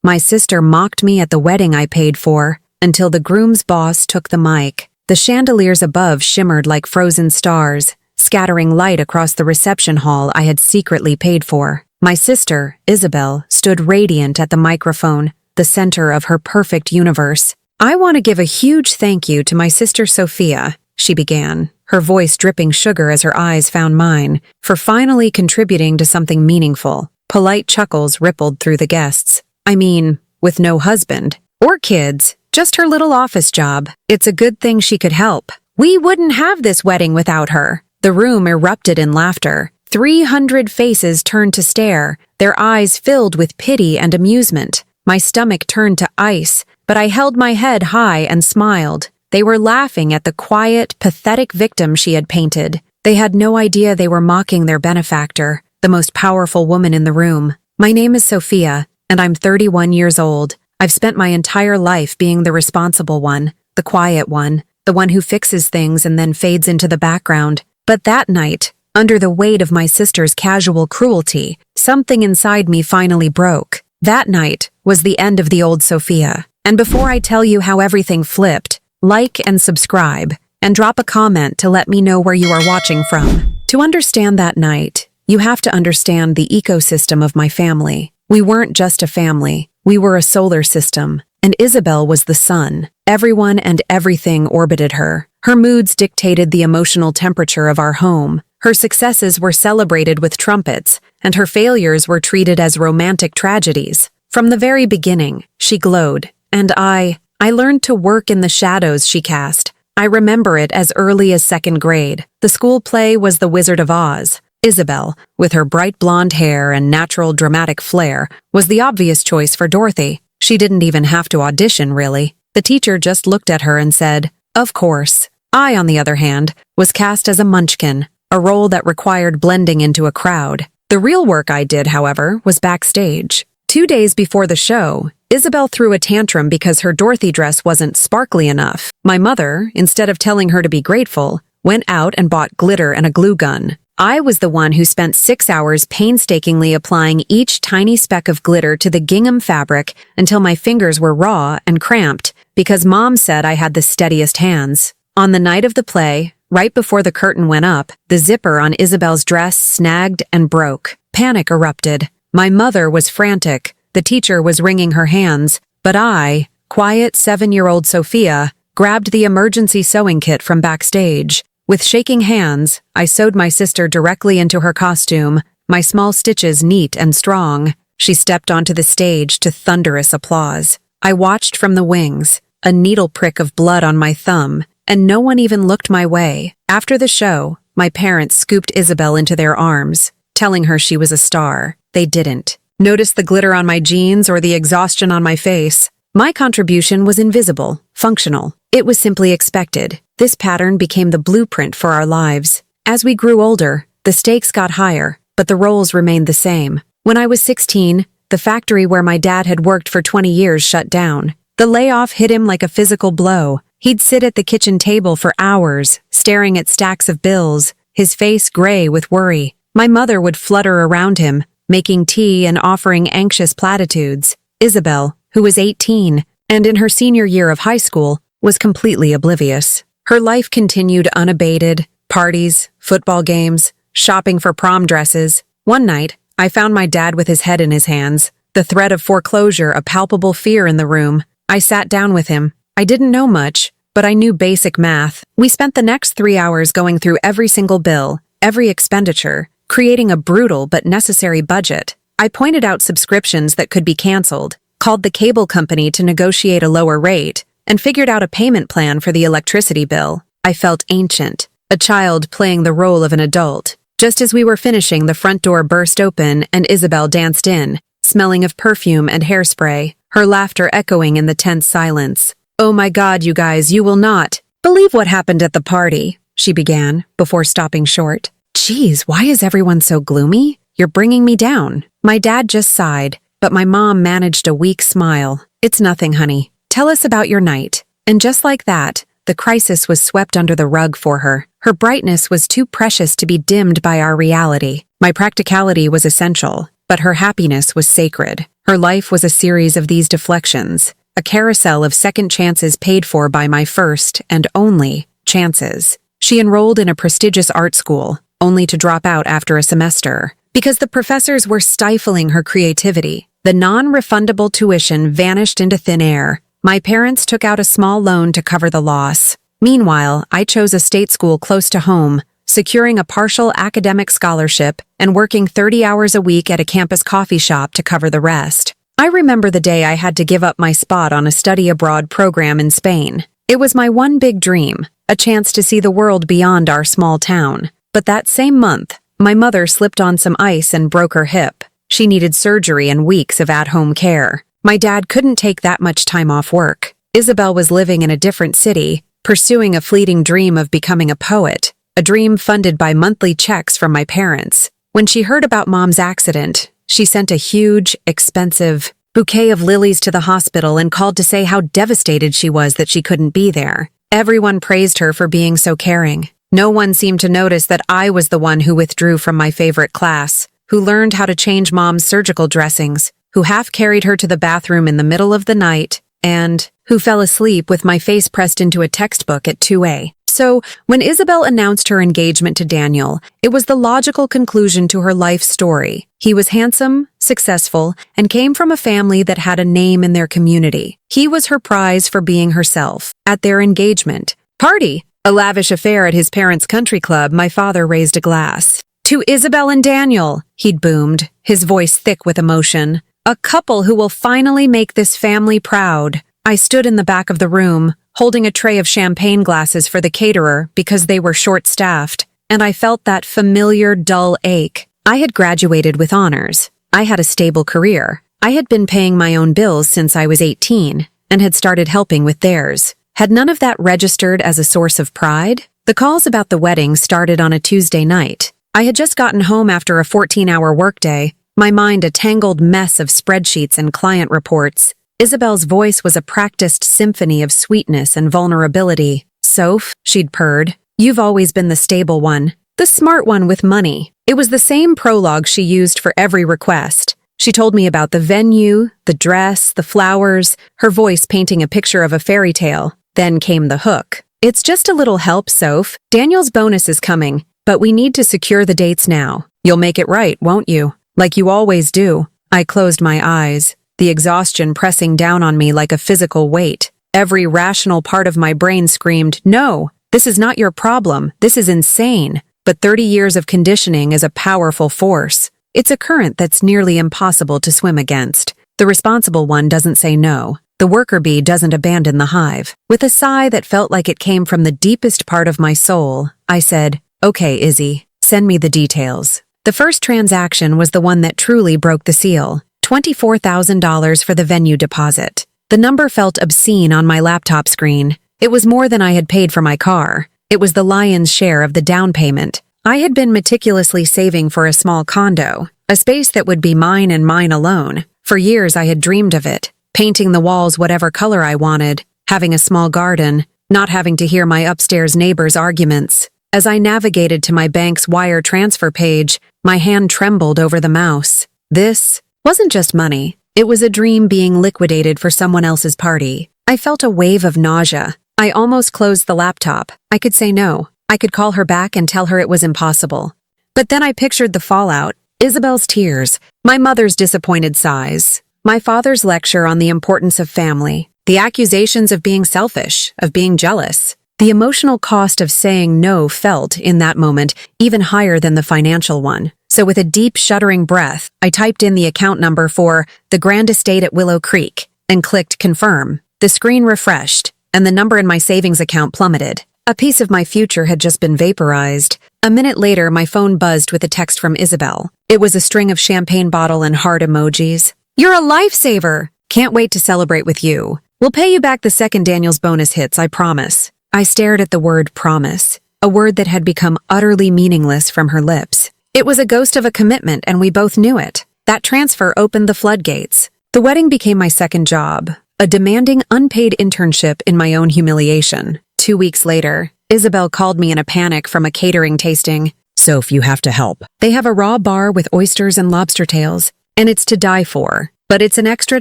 My sister mocked me at the wedding I paid for, until the groom's boss took the mic. The chandeliers above shimmered like frozen stars, scattering light across the reception hall I had secretly paid for. My sister, Isabel, stood radiant at the microphone, the center of her perfect universe. "I want to give a huge thank you to my sister Sophia," she began, her voice dripping sugar as her eyes found mine, "for finally contributing to something meaningful." Polite chuckles rippled through the guests. I mean, with no husband or kids, just her little office job. It's a good thing she could help. We wouldn't have this wedding without her. The room erupted in laughter. 300 faces turned to stare, their eyes filled with pity and amusement. My stomach turned to ice, but I held my head high and smiled. They were laughing at the quiet, pathetic victim she had painted. They had no idea they were mocking their benefactor, the most powerful woman in the room. "My name is Sophia, and I'm 31 years old. I've spent my entire life being the responsible one, the quiet one, the one who fixes things and then fades into the background. But that night, under the weight of my sister's casual cruelty, something inside me finally broke. That night was the end of the old Sophia. And before I tell you how everything flipped, like and subscribe, and drop a comment to let me know where you are watching from. To understand that night, you have to understand the ecosystem of my family. We weren't just a family, we were a solar system, and Isabel was the sun. Everyone and everything orbited her. Her moods dictated the emotional temperature of our home. Her successes were celebrated with trumpets, and her failures were treated as romantic tragedies. From the very beginning, she glowed, and I learned to work in the shadows she cast. I remember it as early as second grade. The school play was The Wizard of Oz. Isabel, with her bright blonde hair and natural dramatic flair, was the obvious choice for Dorothy. She didn't even have to audition, really. The teacher just looked at her and said, "Of course." I, on the other hand, was cast as a munchkin, a role that required blending into a crowd. The real work I did, however, was backstage. 2 days before the show, Isabel threw a tantrum because her Dorothy dress wasn't sparkly enough. My mother, instead of telling her to be grateful, went out and bought glitter and a glue gun. I was the one who spent 6 hours painstakingly applying each tiny speck of glitter to the gingham fabric until my fingers were raw and cramped because Mom said I had the steadiest hands. On the night of the play, right before the curtain went up, the zipper on Isabel's dress snagged and broke. Panic erupted. My mother was frantic. The teacher was wringing her hands. But I, quiet 7-year-old Sophia, grabbed the emergency sewing kit from backstage. With shaking hands, I sewed my sister directly into her costume, my small stitches neat and strong. She stepped onto the stage to thunderous applause. I watched from the wings, a needle prick of blood on my thumb, and no one even looked my way. After the show, my parents scooped Isabel into their arms, telling her she was a star. They didn't. Notice the glitter on my jeans or the exhaustion on my face? My contribution was invisible, functional. It was simply expected. This pattern became the blueprint for our lives. As we grew older, the stakes got higher, but the roles remained the same. When I was 16, the factory where my dad had worked for 20 years shut down. The layoff hit him like a physical blow. He'd sit at the kitchen table for hours, staring at stacks of bills, his face gray with worry. My mother would flutter around him, making tea and offering anxious platitudes. Isabel, who was 18, and in her senior year of high school, was completely oblivious. Her life continued unabated, parties, football games, shopping for prom dresses. One night, I found my dad with his head in his hands, the threat of foreclosure a palpable fear in the room. I sat down with him. I didn't know much, but I knew basic math. We spent the next 3 hours going through every single bill, every expenditure, creating a brutal but necessary budget. I pointed out subscriptions that could be canceled, called the cable company to negotiate a lower rate, and figured out a payment plan for the electricity bill. I felt ancient, a child playing the role of an adult. Just as we were finishing, the front door burst open and Isabel danced in, smelling of perfume and hairspray, her laughter echoing in the tense silence. "Oh my God, you guys, you will not believe what happened at the party," she began, before stopping short. "Geez, why is everyone so gloomy? You're bringing me down." My dad just sighed, but my mom managed a weak smile. "It's nothing, honey. Tell us about your night." And just like that, the crisis was swept under the rug for her. Her brightness was too precious to be dimmed by our reality. My practicality was essential, but her happiness was sacred. Her life was a series of these deflections, a carousel of second chances paid for by my first and only chances. She enrolled in a prestigious art school, only to drop out after a semester. Because the professors were stifling her creativity, the non-refundable tuition vanished into thin air. My parents took out a small loan to cover the loss. Meanwhile, I chose a state school close to home, securing a partial academic scholarship and working 30 hours a week at a campus coffee shop to cover the rest. I remember the day I had to give up my spot on a study abroad program in Spain. It was my one big dream, a chance to see the world beyond our small town. But that same month, my mother slipped on some ice and broke her hip. She needed surgery and weeks of at-home care. My dad couldn't take that much time off work. Isabel was living in a different city, pursuing a fleeting dream of becoming a poet, a dream funded by monthly checks from my parents. When she heard about Mom's accident, she sent a huge, expensive bouquet of lilies to the hospital and called to say how devastated she was that she couldn't be there. Everyone praised her for being so caring. No one seemed to notice that I was the one who withdrew from my favorite class, who learned how to change Mom's surgical dressings, who half carried her to the bathroom in the middle of the night, and who fell asleep with my face pressed into a textbook at 2 a.m. So, when Isabel announced her engagement to Daniel, it was the logical conclusion to her life story. He was handsome, successful, and came from a family that had a name in their community. He was her prize for being herself. At their engagement party, a lavish affair at his parents' country club, my father raised a glass. "To Isabel and Daniel," he'd boomed, his voice thick with emotion. "A couple who will finally make this family proud." I stood in the back of the room, holding a tray of champagne glasses for the caterer because they were short-staffed, and I felt that familiar, dull ache. I had graduated with honors. I had a stable career. I had been paying my own bills since I was 18, and had started helping with theirs. Had none of that registered as a source of pride? The calls about the wedding started on a Tuesday night. I had just gotten home after a 14-hour workday, my mind a tangled mess of spreadsheets and client reports. Isabel's voice was a practiced symphony of sweetness and vulnerability. "Soph," she'd purred, "you've always been the stable one, the smart one with money." It was the same prologue she used for every request. She told me about the venue, the dress, the flowers, her voice painting a picture of a fairy tale. Then came the hook. "It's just a little help, Soph. Daniel's bonus is coming, but we need to secure the dates now. You'll make it right, won't you? Like you always do." I closed my eyes, the exhaustion pressing down on me like a physical weight. Every rational part of my brain screamed, "No, this is not your problem. This is insane." But 30 years of conditioning is a powerful force. It's a current that's nearly impossible to swim against. The responsible one doesn't say no. The worker bee doesn't abandon the hive. With a sigh that felt like it came from the deepest part of my soul, I said, "Okay, Izzy, send me the details." The first transaction was the one that truly broke the seal. $24,000 for the venue deposit. The number felt obscene on my laptop screen. It was more than I had paid for my car. It was the lion's share of the down payment. I had been meticulously saving for a small condo, a space that would be mine and mine alone. For years I had dreamed of it, painting the walls whatever color I wanted, having a small garden, not having to hear my upstairs neighbors' arguments. As I navigated to my bank's wire transfer page, my hand trembled over the mouse. This wasn't just money. It was a dream being liquidated for someone else's party. I felt a wave of nausea. I almost closed the laptop. I could say no. I could call her back and tell her it was impossible. But then I pictured the fallout. Isabel's tears, my mother's disappointed sighs, my father's lecture on the importance of family, the accusations of being selfish, of being jealous. The emotional cost of saying no felt, in that moment, even higher than the financial one. So with a deep, shuddering breath, I typed in the account number for the Grand Estate at Willow Creek and clicked confirm. The screen refreshed, and the number in my savings account plummeted. A piece of my future had just been vaporized. A minute later, my phone buzzed with a text from Isabel. It was a string of champagne bottle and heart emojis. "You're a lifesaver! Can't wait to celebrate with you. We'll pay you back the second Daniel's bonus hits, I promise." I stared at the word promise, a word that had become utterly meaningless from her lips. It was a ghost of a commitment, and we both knew it. That transfer opened the floodgates. The wedding became my second job, a demanding unpaid internship in my own humiliation. 2 weeks later, Isabel called me in a panic from a catering tasting. "Soph, you have to help. They have a raw bar with oysters and lobster tails, and it's to die for. but it's an extra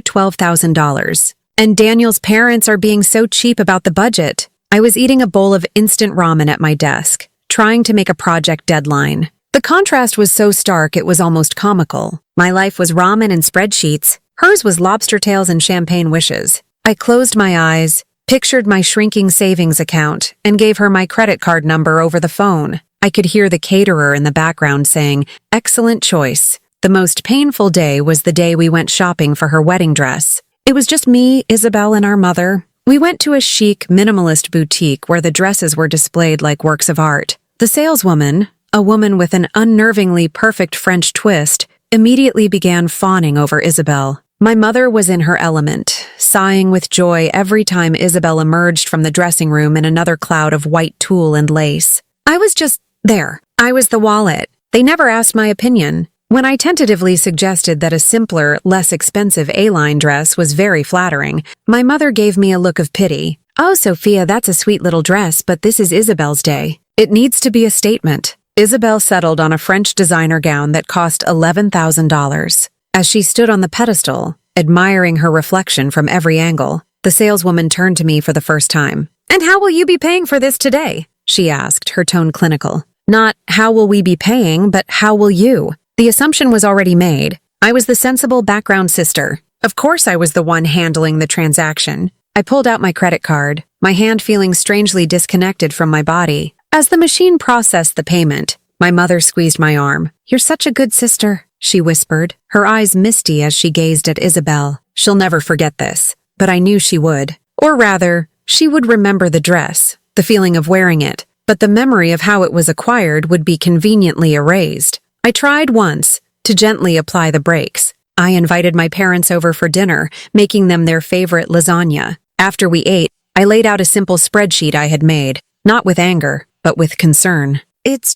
$12,000. And Daniel's parents are being so cheap about the budget. I was eating a bowl of instant ramen at my desk, trying to make a project deadline. The contrast was so stark it was almost comical. My life was ramen and spreadsheets. Hers was lobster tails and champagne wishes. I closed my eyes, pictured my shrinking savings account, and gave her my credit card number over the phone. I could hear the caterer in the background saying, "Excellent choice." The most painful day was the day we went shopping for her wedding dress. It was just me, Isabel, and our mother. We went to a chic, minimalist boutique where the dresses were displayed like works of art. The saleswoman, a woman with an unnervingly perfect French twist, immediately began fawning over Isabel. My mother was in her element, sighing with joy every time Isabel emerged from the dressing room in another cloud of white tulle and lace. I was just there. I was the wallet. They never asked my opinion. When I tentatively suggested that a simpler, less expensive A-line dress was very flattering, my mother gave me a look of pity. "Oh, Sophia, that's a sweet little dress, but this is Isabel's day. It needs to be a statement." Isabel settled on a French designer gown that cost $11,000. As she stood on the pedestal, admiring her reflection from every angle, the saleswoman turned to me for the first time. "And how will you be paying for this today?" she asked, her tone clinical. Not, "How will we be paying," but "How will you?" The assumption was already made. I was the sensible background sister. Of course I was the one handling the transaction. I pulled out my credit card, my hand feeling strangely disconnected from my body. As the machine processed the payment, my mother squeezed my arm. "You're such a good sister," she whispered, her eyes misty as she gazed at Isabel. She'll never forget this, but I knew she would. Or rather, she would remember the dress, the feeling of wearing it, but the memory of how it was acquired would be conveniently erased. I tried once to gently apply the brakes. I invited my parents over for dinner, making them their favorite lasagna. After we ate, I laid out a simple spreadsheet I had made, not with anger, but with concern. It's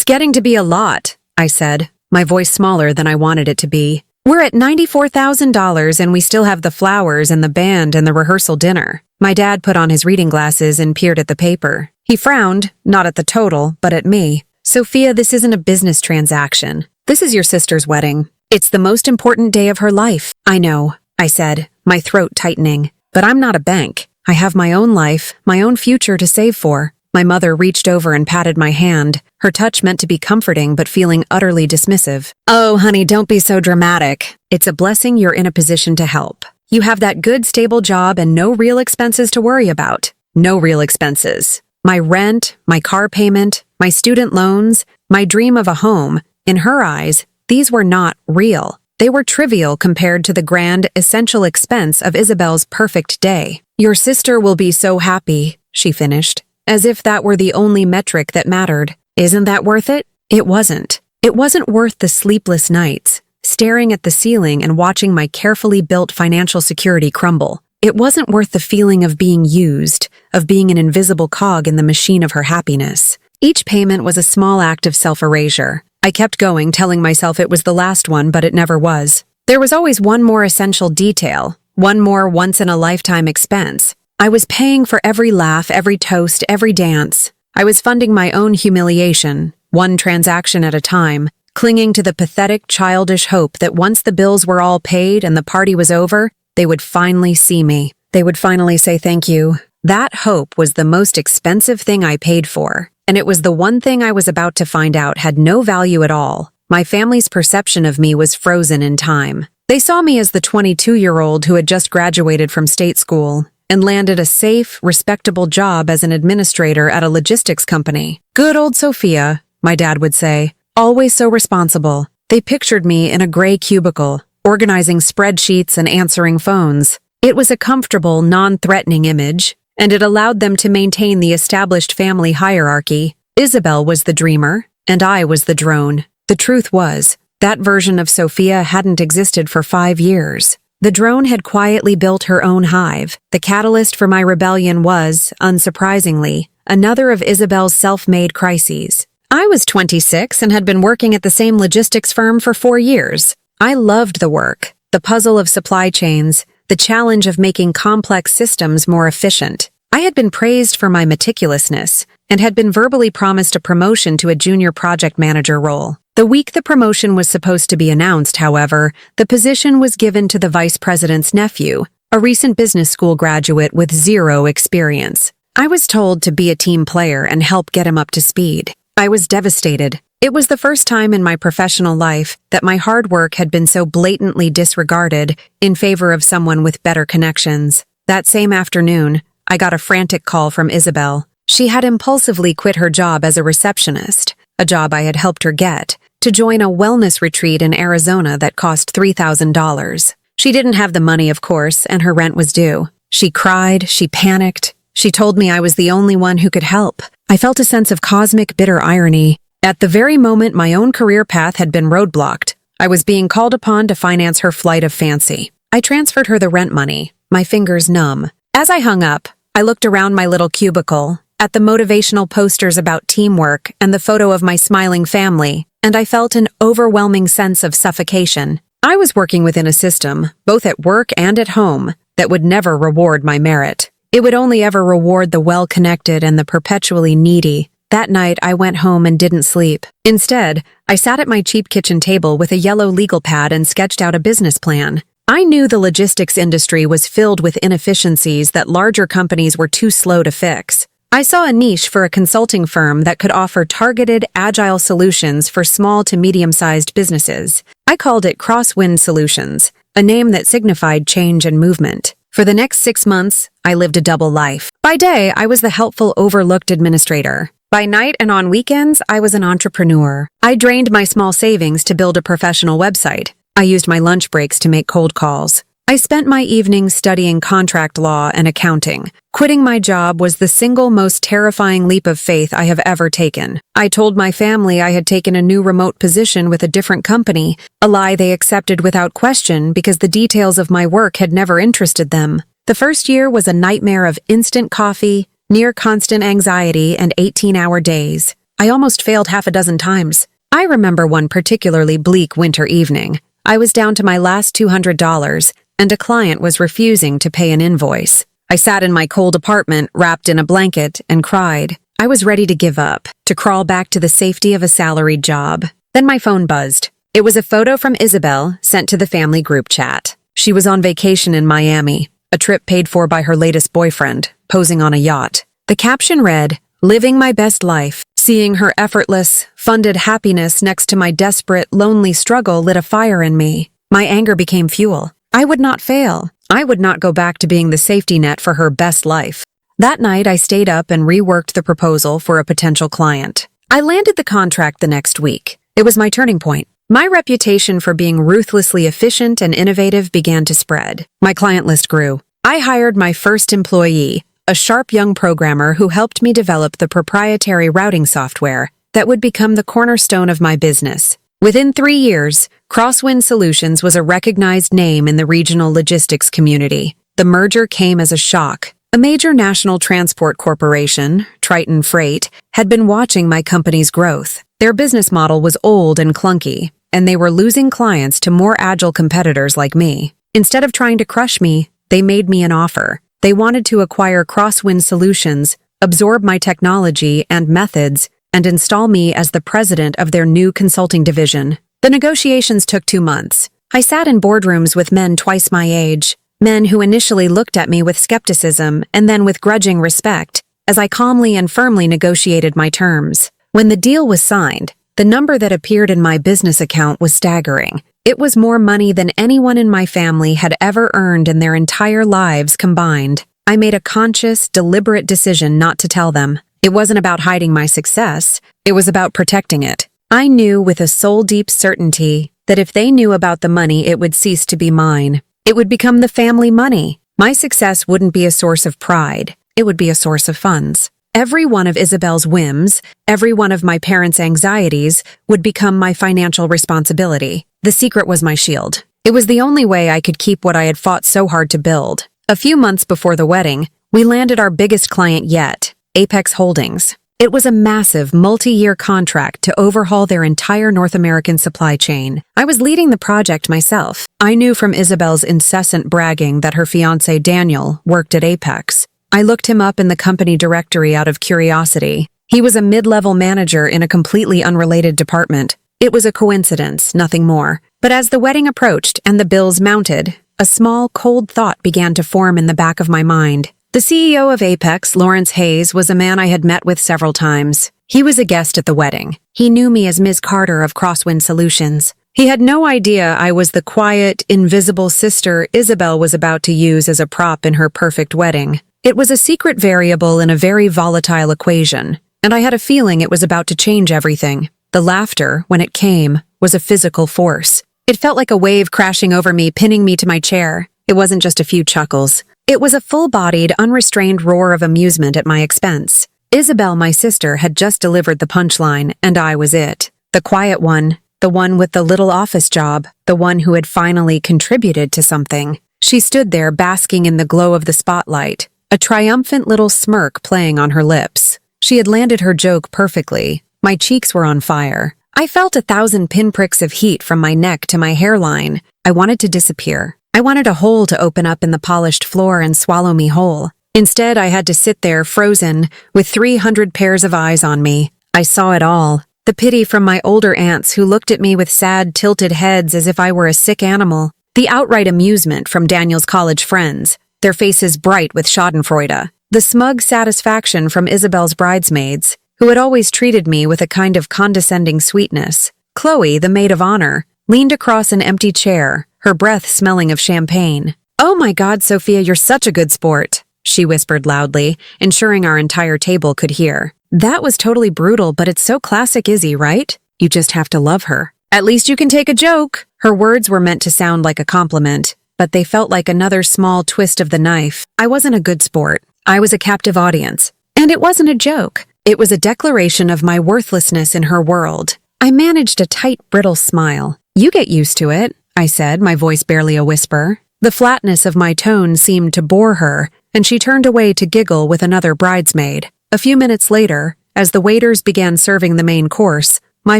getting to be a lot," I said, my voice smaller than I wanted it to be. "We're at $94,000 and we still have the flowers and the band and the rehearsal dinner." My dad put on his reading glasses and peered at the paper. He frowned, not at the total, but at me. "Sophia, this isn't a business transaction. This is your sister's wedding. It's the most important day of her life." "I know," I said, my throat tightening. "But I'm not a bank. I have my own life, my own future to save for." My mother reached over and patted my hand, her touch meant to be comforting but feeling utterly dismissive. "Oh, honey, don't be so dramatic. It's a blessing you're in a position to help. You have that good, stable job and no real expenses to worry about." No real expenses. My rent, my car payment, my student loans, my dream of a home. In her eyes, these were not real. They were trivial compared to the grand, essential expense of Isabel's perfect day. "Your sister will be so happy," she finished, as if that were the only metric that mattered. Isn't that worth it? It wasn't. It wasn't worth the sleepless nights, staring at the ceiling and watching my carefully built financial security crumble. It wasn't worth the feeling of being used, of being an invisible cog in the machine of her happiness. Each payment was a small act of self-erasure. I kept going, telling myself it was the last one, but it never was. There was always one more essential detail, one more once-in-a-lifetime expense. I was paying for every laugh, every toast, every dance. I was funding my own humiliation, one transaction at a time, clinging to the pathetic, childish hope that once the bills were all paid and the party was over, they would finally see me. They would finally say thank you. That hope was the most expensive thing I paid for, and it was the one thing I was about to find out had no value at all. My family's perception of me was frozen in time. They saw me as the 22-year-old who had just graduated from state school and landed a safe, respectable job as an administrator at a logistics company. "Good old Sophia," my dad would say, "always so responsible." They pictured me in a gray cubicle, organizing spreadsheets and answering phones. It was a comfortable, non-threatening image, and it allowed them to maintain the established family hierarchy. Isabel was the dreamer, and I was the drone. The truth was, that version of Sophia hadn't existed for 5 years. The drone had quietly built her own hive. The catalyst for my rebellion was, unsurprisingly, another of Isabel's self-made crises. I was 26 and had been working at the same logistics firm for 4 years. I loved the work, the puzzle of supply chains, the challenge of making complex systems more efficient. I had been praised for my meticulousness and had been verbally promised a promotion to a junior project manager role. The week the promotion was supposed to be announced, however, the position was given to the vice president's nephew, a recent business school graduate with zero experience. I was told to be a team player and help get him up to speed. I was devastated. It was the first time in my professional life that my hard work had been so blatantly disregarded in favor of someone with better connections. That same afternoon, I got a frantic call from Isabel. She had impulsively quit her job as a receptionist, a job I had helped her get, to join a wellness retreat in Arizona that cost $3,000. She didn't have the money, of course, and her rent was due. She cried, she panicked. She told me I was the only one who could help. I felt a sense of cosmic bitter irony. At the very moment my own career path had been roadblocked, I was being called upon to finance her flight of fancy. I transferred her the rent money, my fingers numb. As I hung up, I looked around my little cubicle, at the motivational posters about teamwork and the photo of my smiling family, and I felt an overwhelming sense of suffocation. I was working within a system, both at work and at home, that would never reward my merit. It would only ever reward the well-connected and the perpetually needy. That night, I went home and didn't sleep. Instead, I sat at my cheap kitchen table with a yellow legal pad and sketched out a business plan. I knew the logistics industry was filled with inefficiencies that larger companies were too slow to fix. I saw a niche for a consulting firm that could offer targeted, agile solutions for small to medium-sized businesses. I called it Crosswind Solutions, a name that signified change and movement. For the next 6 months, I lived a double life. By day, I was the helpful, overlooked administrator. By night and on weekends, I was an entrepreneur. I drained my small savings to build a professional website. I used my lunch breaks to make cold calls. I spent my evenings studying contract law and accounting. Quitting my job was the single most terrifying leap of faith I have ever taken. I told my family I had taken a new remote position with a different company, a lie they accepted without question because the details of my work had never interested them. The first year was a nightmare of instant coffee, near constant anxiety, and 18-hour days. I almost failed half a dozen times. I remember one particularly bleak winter evening. I was down to my last $200, and a client was refusing to pay an invoice. I sat in my cold apartment, wrapped in a blanket, and cried. I was ready to give up, to crawl back to the safety of a salaried job. Then my phone buzzed. It was a photo from Isabel, sent to the family group chat. She was on vacation in Miami, a trip paid for by her latest boyfriend, posing on a yacht. The caption read, "Living my best life." Seeing her effortless, funded happiness next to my desperate, lonely struggle lit a fire in me. My anger became fuel. I would not fail. I would not go back to being the safety net for her best life. That night, I stayed up and reworked the proposal for a potential client. I landed the contract the next week. It was my turning point. My reputation for being ruthlessly efficient and innovative began to spread. My client list grew. I hired my first employee, a sharp young programmer who helped me develop the proprietary routing software that would become the cornerstone of my business. Within 3 years, Crosswind Solutions was a recognized name in the regional logistics community. The merger came as a shock. A major national transport corporation, Triton Freight, had been watching my company's growth. Their business model was old and clunky, and they were losing clients to more agile competitors like me. Instead of trying to crush me, they made me an offer. They wanted to acquire Crosswind Solutions, absorb my technology and methods, and install me as the president of their new consulting division. The negotiations took 2 months. I sat in boardrooms with men twice my age, men who initially looked at me with skepticism and then with grudging respect, as I calmly and firmly negotiated my terms. When the deal was signed, the number that appeared in my business account was staggering. It was more money than anyone in my family had ever earned in their entire lives combined. I made a conscious, deliberate decision not to tell them. It wasn't about hiding my success. It was about protecting it. I knew with a soul-deep certainty that if they knew about the money, it would cease to be mine. It would become the family money. My success wouldn't be a source of pride. It would be a source of funds. Every one of Isabel's whims, every one of my parents' anxieties would become my financial responsibility. The secret was my shield. It was the only way I could keep what I had fought so hard to build. A few months before the wedding, we landed our biggest client yet, Apex Holdings. It was a massive, multi-year contract to overhaul their entire North American supply chain. I was leading the project myself. I knew from Isabel's incessant bragging that her fiancé Daniel worked at Apex. I looked him up in the company directory out of curiosity. He was a mid-level manager in a completely unrelated department. It was a coincidence, nothing more. But as the wedding approached and the bills mounted, a small, cold thought began to form in the back of my mind. The CEO of Apex, Lawrence Hayes, was a man I had met with several times. He was a guest at the wedding. He knew me as Ms. Carter of Crosswind Solutions. He had no idea I was the quiet, invisible sister Isabel was about to use as a prop in her perfect wedding. It was a secret variable in a very volatile equation, and I had a feeling it was about to change everything. The laughter, when it came, was a physical force. It felt like a wave crashing over me, pinning me to my chair. It wasn't just a few chuckles. It was a full-bodied, unrestrained roar of amusement at my expense. Isabel, my sister, had just delivered the punchline, and I was it. The quiet one, the one with the little office job, the one who had finally contributed to something. She stood there basking in the glow of the spotlight, a triumphant little smirk playing on her lips. She had landed her joke perfectly. My cheeks were on fire. I felt 1,000 pinpricks of heat from my neck to my hairline. I wanted to disappear. I wanted a hole to open up in the polished floor and swallow me whole. Instead, I had to sit there frozen, with 300 pairs of eyes on me. I saw it all. The pity from my older aunts who looked at me with sad, tilted heads as if I were a sick animal. The outright amusement from Daniel's college friends, their faces bright with schadenfreude. The smug satisfaction from Isabel's bridesmaids, who had always treated me with a kind of condescending sweetness. Chloe, the maid of honor, leaned across an empty chair, her breath smelling of champagne. "Oh my God, Sophia, you're such a good sport," she whispered loudly, ensuring our entire table could hear. "That was totally brutal, but it's so classic Izzy, right? You just have to love her. At least you can take a joke." Her words were meant to sound like a compliment, but they felt like another small twist of the knife. I wasn't a good sport. I was a captive audience. And it wasn't a joke. It was a declaration of my worthlessness in her world. I managed a tight, brittle smile. "You get used to it," I said, my voice barely a whisper. The flatness of my tone seemed to bore her, and she turned away to giggle with another bridesmaid. A few minutes later, as the waiters began serving the main course, my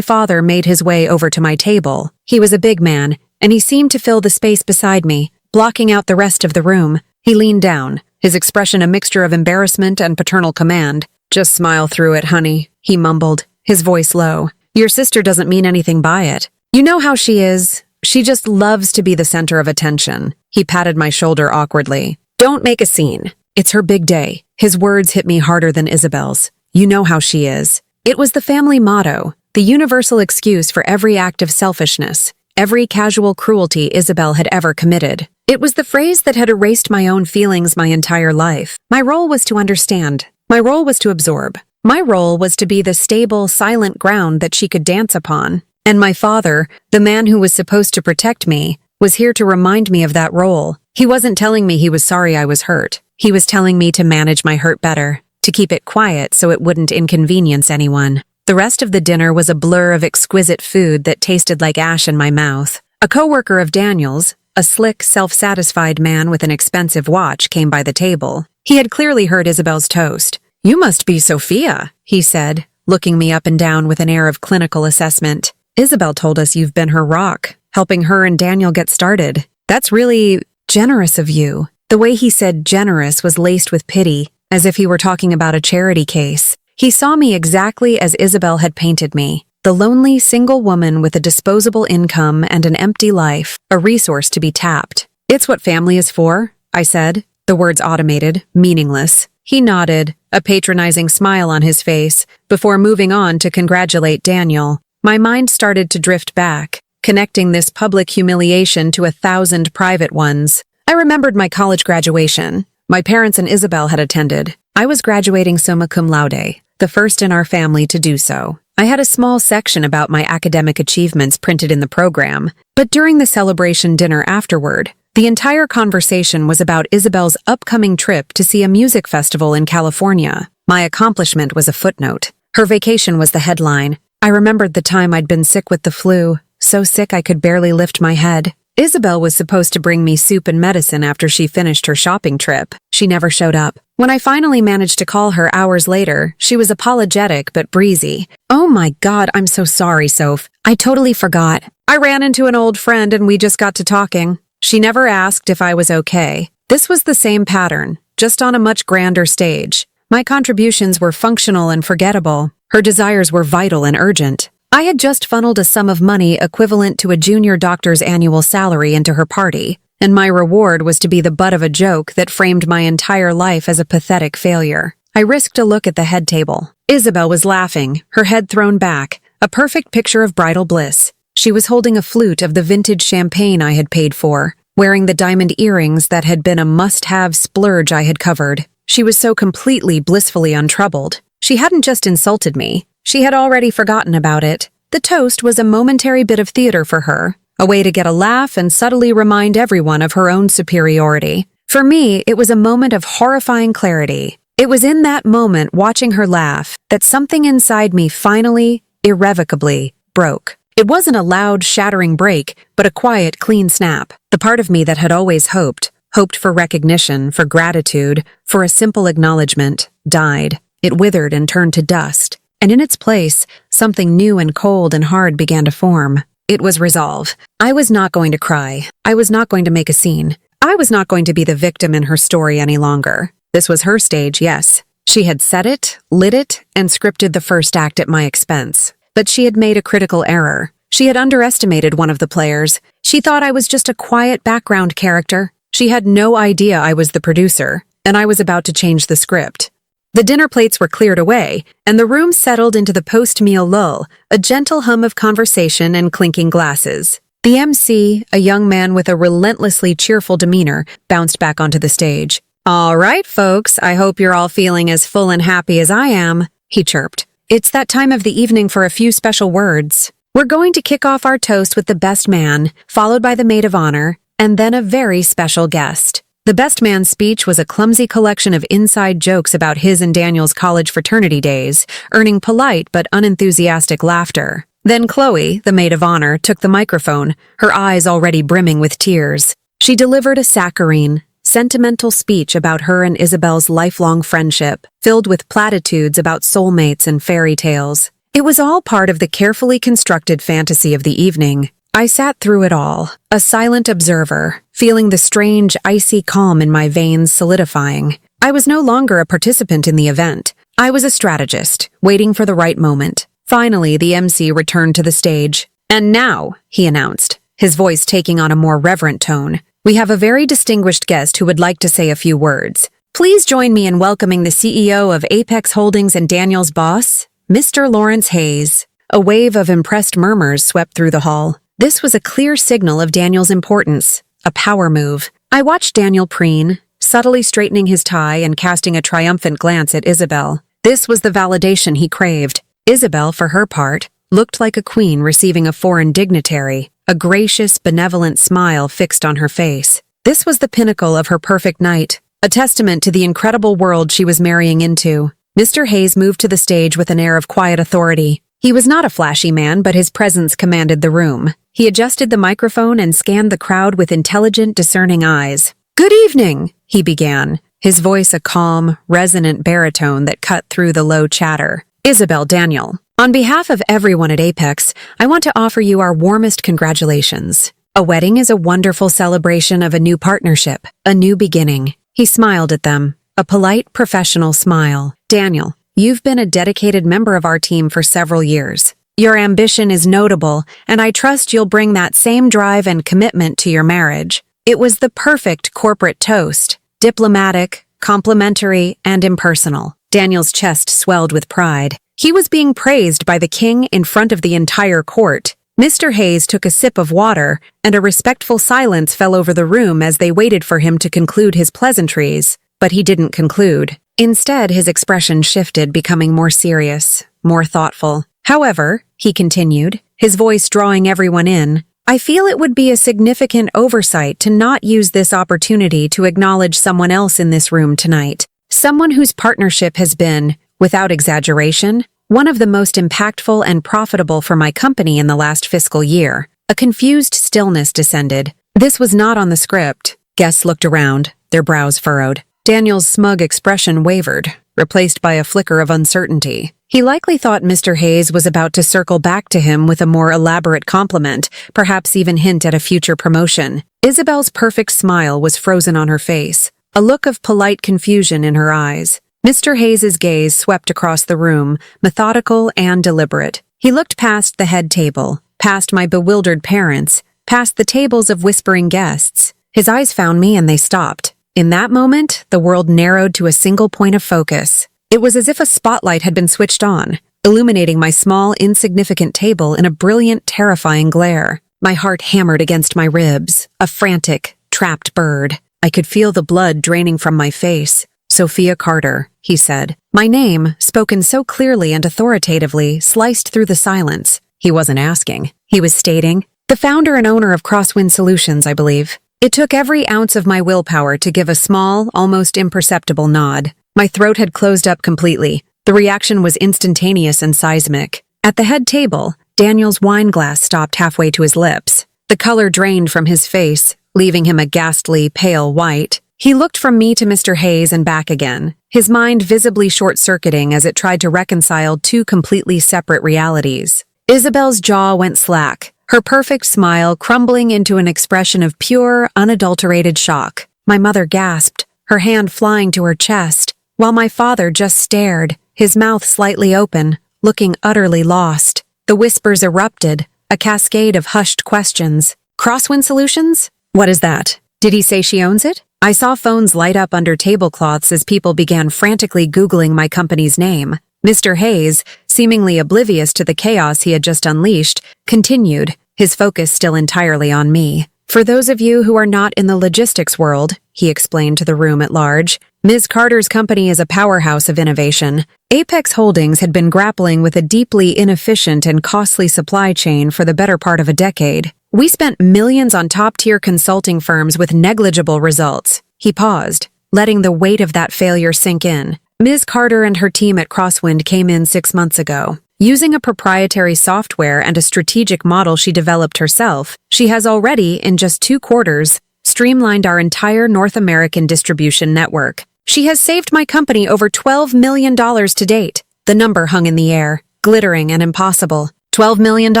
father made his way over to my table. He was a big man, and he seemed to fill the space beside me, blocking out the rest of the room. He leaned down, his expression a mixture of embarrassment and paternal command. "Just smile through it, honey," he mumbled, his voice low. "Your sister doesn't mean anything by it. You know how she is. She just loves to be the center of attention." He patted my shoulder awkwardly. "Don't make a scene. It's her big day." His words hit me harder than Isabel's. "You know how she is." It was the family motto, the universal excuse for every act of selfishness, every casual cruelty Isabel had ever committed. It was the phrase that had erased my own feelings my entire life. My role was to understand. My role was to absorb. My role was to be the stable, silent ground that she could dance upon. And my father, the man who was supposed to protect me, was here to remind me of that role. He wasn't telling me he was sorry I was hurt. He was telling me to manage my hurt better, to keep it quiet so it wouldn't inconvenience anyone. The rest of the dinner was a blur of exquisite food that tasted like ash in my mouth. A coworker of Daniel's, a slick, self-satisfied man with an expensive watch, came by the table. He had clearly heard Isabel's toast. "You must be Sophia," he said, looking me up and down with an air of clinical assessment. "Isabel told us you've been her rock, helping her and Daniel get started. That's really generous of you." The way he said generous was laced with pity, as if he were talking about a charity case. He saw me exactly as Isabel had painted me. The lonely, single woman with a disposable income and an empty life, a resource to be tapped. "It's what family is for," I said, the words automated, meaningless. He nodded, a patronizing smile on his face, before moving on to congratulate Daniel. My mind started to drift back, connecting this public humiliation to 1,000 private ones. I remembered my college graduation. My parents and Isabel had attended. I was graduating summa cum laude, the first in our family to do so. I had a small section about my academic achievements printed in the program, but during the celebration dinner afterward, the entire conversation was about Isabel's upcoming trip to see a music festival in California. My accomplishment was a footnote. Her vacation was the headline. I remembered the time I'd been sick with the flu, so sick I could barely lift my head. Isabel was supposed to bring me soup and medicine after she finished her shopping trip. She never showed up. When I finally managed to call her hours later, she was apologetic but breezy. "Oh my God, I'm so sorry, Soph. I totally forgot. I ran into an old friend and we just got to talking." She never asked if I was okay. This was the same pattern, just on a much grander stage. My contributions were functional and forgettable. Her desires were vital and urgent. I had just funneled a sum of money equivalent to a junior doctor's annual salary into her party, and my reward was to be the butt of a joke that framed my entire life as a pathetic failure. I risked a look at the head table. Isabel was laughing, her head thrown back, a perfect picture of bridal bliss. She was holding a flute of the vintage champagne I had paid for, wearing the diamond earrings that had been a must-have splurge I had covered. She was so completely blissfully untroubled. She hadn't just insulted me. She had already forgotten about it. The toast was a momentary bit of theater for her, a way to get a laugh and subtly remind everyone of her own superiority. For me, it was a moment of horrifying clarity. It was in that moment, watching her laugh, that something inside me finally, irrevocably, broke. It wasn't a loud, shattering break, but a quiet, clean snap. The part of me that had always hoped for recognition, for gratitude, for a simple acknowledgement, died. It withered and turned to dust, and in its place, something new and cold and hard began to form. It was resolve. I was not going to cry. I was not going to make a scene. I was not going to be the victim in her story any longer. This was her stage, yes. She had set it, lit it, and scripted the first act at my expense. But she had made a critical error. She had underestimated one of the players. She thought I was just a quiet background character. She had no idea I was the producer, and I was about to change the script. The dinner plates were cleared away, and the room settled into the post-meal lull, a gentle hum of conversation and clinking glasses. The MC, a young man with a relentlessly cheerful demeanor, bounced back onto the stage. "All right, folks, I hope you're all feeling as full and happy as I am," he chirped. "It's that time of the evening for a few special words. We're going to kick off our toast with the best man, followed by the maid of honor, and then a very special guest." The best man's speech was a clumsy collection of inside jokes about his and Daniel's college fraternity days, earning polite but unenthusiastic laughter. Then Chloe, the maid of honor, took the microphone, her eyes already brimming with tears. She delivered a saccharine, sentimental speech about her and Isabel's lifelong friendship, filled with platitudes about soulmates and fairy tales. It was all part of the carefully constructed fantasy of the evening. I sat through it all, a silent observer, feeling the strange, icy calm in my veins solidifying. I was no longer a participant in the event. I was a strategist, waiting for the right moment. Finally, the MC returned to the stage. "And now," he announced, his voice taking on a more reverent tone, "we have a very distinguished guest who would like to say a few words. Please join me in welcoming the CEO of Apex Holdings and Daniel's boss, Mr. Lawrence Hayes." A wave of impressed murmurs swept through the hall. This was a clear signal of Daniel's importance, a power move. I watched Daniel preen, subtly straightening his tie and casting a triumphant glance at Isabel. This was the validation he craved. Isabel, for her part, looked like a queen receiving a foreign dignitary, a gracious, benevolent smile fixed on her face. This was the pinnacle of her perfect night, a testament to the incredible world she was marrying into. Mr. Hayes moved to the stage with an air of quiet authority. He was not a flashy man, but his presence commanded the room. He adjusted the microphone and scanned the crowd with intelligent, discerning eyes. "Good evening," he began, his voice a calm, resonant baritone that cut through the low chatter. "Isabel, Daniel, on behalf of everyone at Apex, I want to offer you our warmest congratulations. A wedding is a wonderful celebration of a new partnership, a new beginning." He smiled at them, a polite, professional smile. "Daniel, you've been a dedicated member of our team for several years. Your ambition is notable, and I trust you'll bring that same drive and commitment to your marriage." It was the perfect corporate toast, diplomatic, complimentary, and impersonal. Daniel's chest swelled with pride. He was being praised by the king in front of the entire court. Mr. Hayes took a sip of water, and a respectful silence fell over the room as they waited for him to conclude his pleasantries. But he didn't conclude. Instead, his expression shifted, becoming more serious, more thoughtful. "However," he continued, his voice drawing everyone in, "I feel it would be a significant oversight to not use this opportunity to acknowledge someone else in this room tonight. Someone whose partnership has been, without exaggeration, one of the most impactful and profitable for my company in the last fiscal year." A confused stillness descended. This was not on the script. Guests looked around, their brows furrowed. Daniel's smug expression wavered, replaced by a flicker of uncertainty. He likely thought Mr. Hayes was about to circle back to him with a more elaborate compliment, perhaps even hint at a future promotion. Isabel's perfect smile was frozen on her face, a look of polite confusion in her eyes. Mr. Hayes's gaze swept across the room, methodical and deliberate. He looked past the head table, past my bewildered parents, past the tables of whispering guests. His eyes found me and they stopped. In that moment, the world narrowed to a single point of focus. It was as if a spotlight had been switched on, illuminating my small, insignificant table in a brilliant, terrifying glare. My heart hammered against my ribs, a frantic, trapped bird. I could feel the blood draining from my face. Sophia Carter, he said. My name, spoken so clearly and authoritatively, sliced through the silence. He wasn't asking. He was stating, the founder and owner of Crosswind Solutions, I believe. It took every ounce of my willpower to give a small, almost imperceptible nod. My throat had closed up completely. The reaction was instantaneous and seismic. At the head table, Daniel's wine glass stopped halfway to his lips. The color drained from his face, leaving him a ghastly, pale white. He looked from me to Mr. Hayes and back again, his mind visibly short-circuiting as it tried to reconcile two completely separate realities. Isabel's jaw went slack, her perfect smile crumbling into an expression of pure, unadulterated shock. My mother gasped, her hand flying to her chest, while my father just stared, his mouth slightly open, looking utterly lost. The whispers erupted, a cascade of hushed questions. Crosswind Solutions? What is that? Did he say she owns it? I saw phones light up under tablecloths as people began frantically Googling my company's name. Mr. Hayes, seemingly oblivious to the chaos he had just unleashed, continued, his focus still entirely on me. For those of you who are not in the logistics world, he explained to the room at large, Ms. Carter's company is a powerhouse of innovation. Apex Holdings had been grappling with a deeply inefficient and costly supply chain for the better part of a decade. We spent millions on top-tier consulting firms with negligible results. He paused, letting the weight of that failure sink in. Ms. Carter and her team at Crosswind came in 6 months ago. Using a proprietary software and a strategic model she developed herself, she has already, in just 2 quarters, streamlined our entire North American distribution network. She has saved my company over $12 million to date. The number hung in the air, glittering and impossible. $12 million.